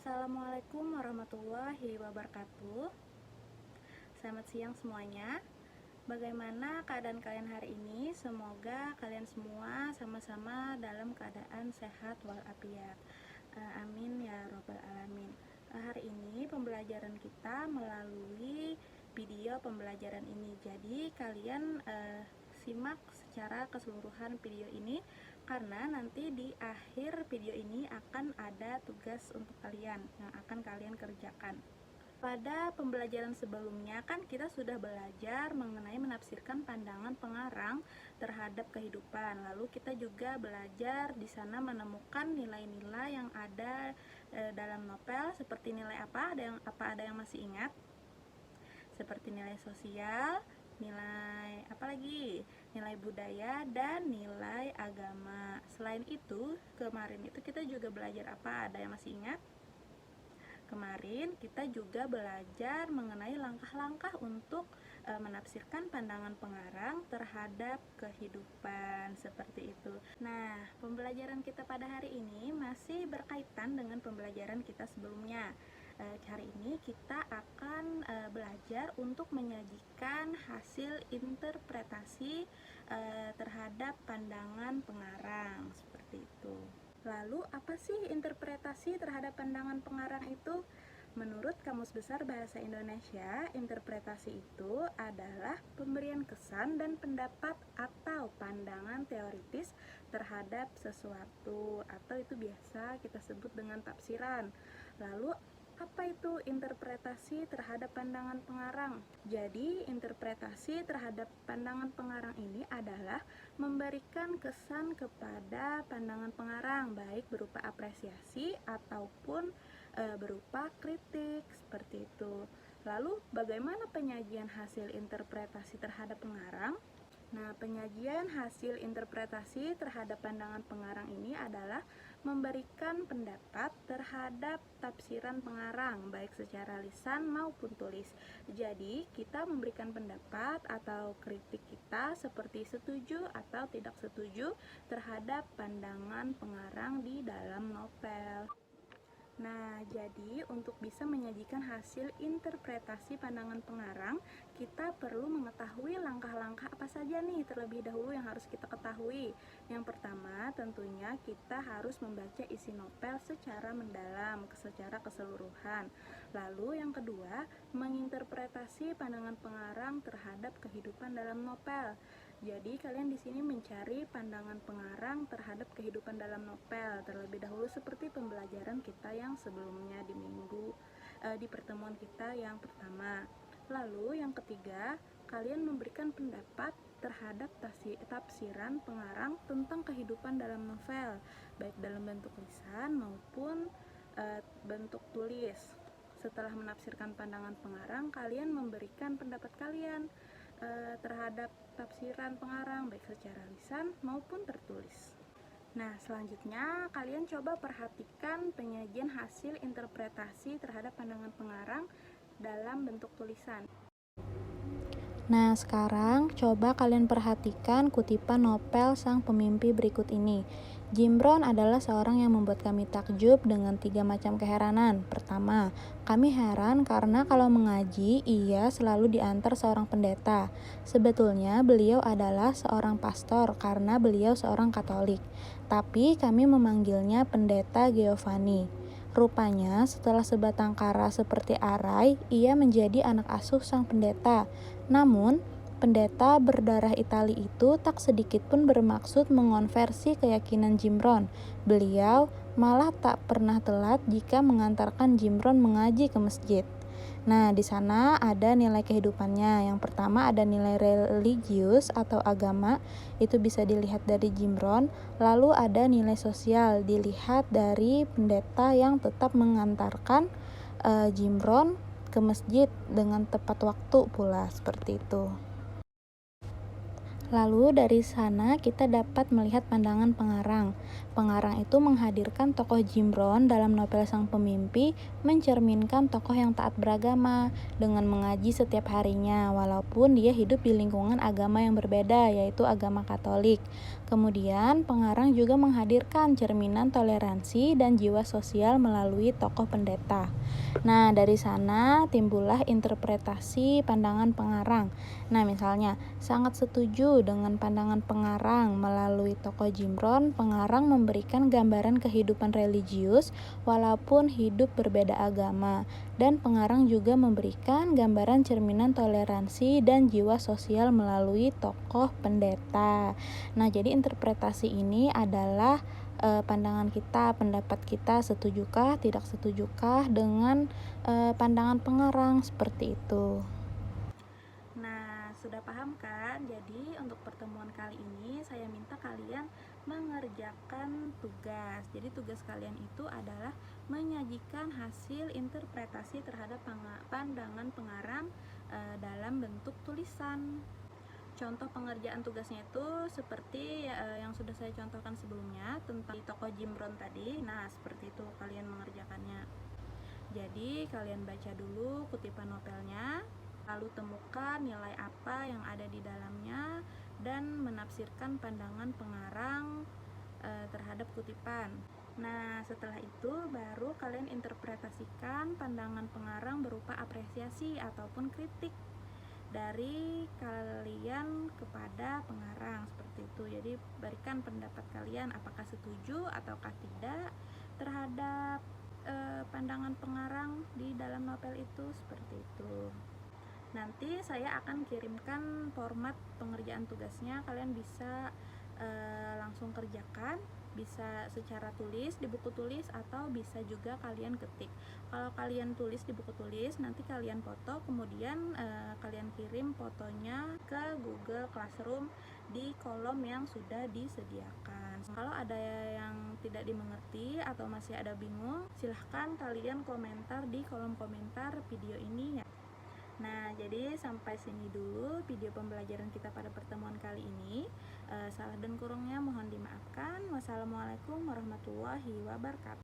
Assalamualaikum warahmatullahi wabarakatuh. Selamat siang semuanya. Bagaimana keadaan kalian hari ini? Semoga kalian semua sama-sama dalam keadaan sehat walafiat. Amin ya robbal alamin. Hari ini pembelajaran kita melalui video pembelajaran ini. Jadi kalian simak secara keseluruhan video ini, karena nanti di akhir video ini akan ada tugas untuk kalian yang akan kalian kerjakan. Pada pembelajaran sebelumnya kan kita sudah belajar mengenai menafsirkan pandangan pengarang terhadap kehidupan. Lalu kita juga belajar di sana menemukan nilai-nilai yang ada dalam novel, seperti nilai apa? Ada yang masih ingat? Seperti nilai sosial, nilai apa lagi? Nilai budaya dan nilai agama. Selain itu, kemarin itu kita juga belajar apa? Ada yang masih ingat? Kemarin kita juga belajar mengenai langkah-langkah untuk menafsirkan pandangan pengarang terhadap kehidupan, seperti itu. Nah, pembelajaran kita pada hari ini masih berkaitan dengan pembelajaran kita sebelumnya. Hari ini kita akan belajar untuk menyajikan hasil interpretasi terhadap pandangan pengarang, seperti itu. Lalu apa sih interpretasi terhadap pandangan pengarang itu? Menurut Kamus Besar Bahasa Indonesia, interpretasi itu adalah pemberian kesan dan pendapat atau pandangan teoritis terhadap sesuatu, atau itu biasa kita sebut dengan tafsiran. Lalu apa itu interpretasi terhadap pandangan pengarang? Jadi, interpretasi terhadap pandangan pengarang ini adalah memberikan kesan kepada pandangan pengarang, baik berupa apresiasi ataupun berupa kritik, seperti itu. Lalu, bagaimana penyajian hasil interpretasi terhadap pengarang? Nah, penyajian hasil interpretasi terhadap pandangan pengarang ini adalah memberikan pendapat terhadap tafsiran pengarang, baik secara lisan maupun tulis. Jadi, kita memberikan pendapat atau kritik kita seperti setuju atau tidak setuju terhadap pandangan pengarang di dalam novel. Nah, jadi untuk bisa menyajikan hasil interpretasi pandangan pengarang, kita perlu mengetahui langkah-langkah apa saja nih terlebih dahulu yang harus kita ketahui. Yang pertama, tentunya kita harus membaca isi novel secara mendalam, secara keseluruhan. Lalu yang kedua, menginterpretasi pandangan pengarang terhadap kehidupan dalam novel. Jadi kalian di sini mencari pandangan pengarang terhadap kehidupan dalam novel terlebih dahulu, seperti pembelajaran kita yang sebelumnya di pertemuan kita yang pertama. Lalu yang ketiga, kalian memberikan pendapat terhadap tafsiran pengarang tentang kehidupan dalam novel, baik dalam bentuk lisan maupun bentuk tulis. Setelah menafsirkan pandangan pengarang, kalian memberikan pendapat kalian terhadap tafsiran pengarang, baik secara lisan maupun tertulis. Nah, selanjutnya kalian coba perhatikan penyajian hasil interpretasi terhadap pandangan pengarang dalam bentuk tulisan. Nah, sekarang coba kalian perhatikan kutipan novel Sang Pemimpi berikut ini. Jim Brown adalah seorang yang membuat kami takjub dengan 3 macam keheranan. Pertama, kami heran karena kalau mengaji, ia selalu diantar seorang pendeta. Sebetulnya beliau adalah seorang pastor karena beliau seorang Katolik. Tapi kami memanggilnya Pendeta Giovanni. Rupanya setelah sebatang kara seperti arai, ia menjadi anak asuh sang pendeta. Namun, pendeta berdarah Itali itu tak sedikit pun bermaksud mengonversi keyakinan Jim Brown. Beliau malah tak pernah telat jika mengantarkan Jim Brown mengaji ke masjid. Nah, di sana ada nilai kehidupannya. Yang pertama ada nilai religius atau agama, itu bisa dilihat dari Jim Brown. Lalu ada nilai sosial, dilihat dari pendeta yang tetap mengantarkan Jim Brown ke masjid dengan tepat waktu pula, seperti itu. Lalu dari sana kita dapat melihat pandangan pengarang. Pengarang itu menghadirkan tokoh Jim Brown dalam novel Sang Pemimpi, mencerminkan tokoh yang taat beragama dengan mengaji setiap harinya walaupun dia hidup di lingkungan agama yang berbeda, yaitu agama Katolik. Kemudian, pengarang juga menghadirkan cerminan toleransi dan jiwa sosial melalui tokoh pendeta. Nah, dari sana timbullah interpretasi pandangan pengarang. Nah, misalnya, sangat setuju dengan pandangan pengarang melalui tokoh Jimron, pengarang memberikan gambaran kehidupan religius walaupun hidup berbeda agama. Dan pengarang juga memberikan gambaran cerminan toleransi dan jiwa sosial melalui tokoh pendeta. Nah, jadi interpretasi ini adalah pandangan kita, pendapat kita, setujukah, tidak setujukah dengan pandangan pengarang, seperti itu. Nah, sudah paham kan? Jadi, untuk pertemuan kali ini saya minta kalian mengerjakan tugas. Jadi, tugas kalian itu adalah menyajikan hasil interpretasi terhadap pandangan pengarang dalam bentuk tulisan. Contoh pengerjaan tugasnya itu seperti yang sudah saya contohkan sebelumnya tentang di tokoh Jimron tadi. Nah, seperti itu kalian mengerjakannya. Jadi, kalian baca dulu kutipan novelnya, lalu temukan nilai apa yang ada di dalamnya dan menafsirkan pandangan pengarang terhadap kutipan. Nah, setelah itu baru kalian interpretasikan pandangan pengarang berupa apresiasi ataupun kritik dari kalian kepada pengarang, seperti itu. Jadi berikan pendapat kalian apakah setuju ataukah tidak terhadap pandangan pengarang di dalam novel itu, seperti itu. Nanti saya akan kirimkan format pengerjaan tugasnya, kalian bisa langsung kerjakan, bisa secara tulis di buku tulis atau bisa juga kalian ketik. Kalau kalian tulis di buku tulis, nanti kalian foto, kemudian kalian kirim fotonya ke Google Classroom di kolom yang sudah disediakan. Kalau ada yang tidak dimengerti atau masih ada bingung, silahkan kalian komentar di kolom komentar video ini ya. Nah, jadi sampai sini dulu video pembelajaran kita pada pertemuan kali ini. Salah dan kurangnya mohon dimaafkan. Wassalamualaikum warahmatullahi wabarakatuh.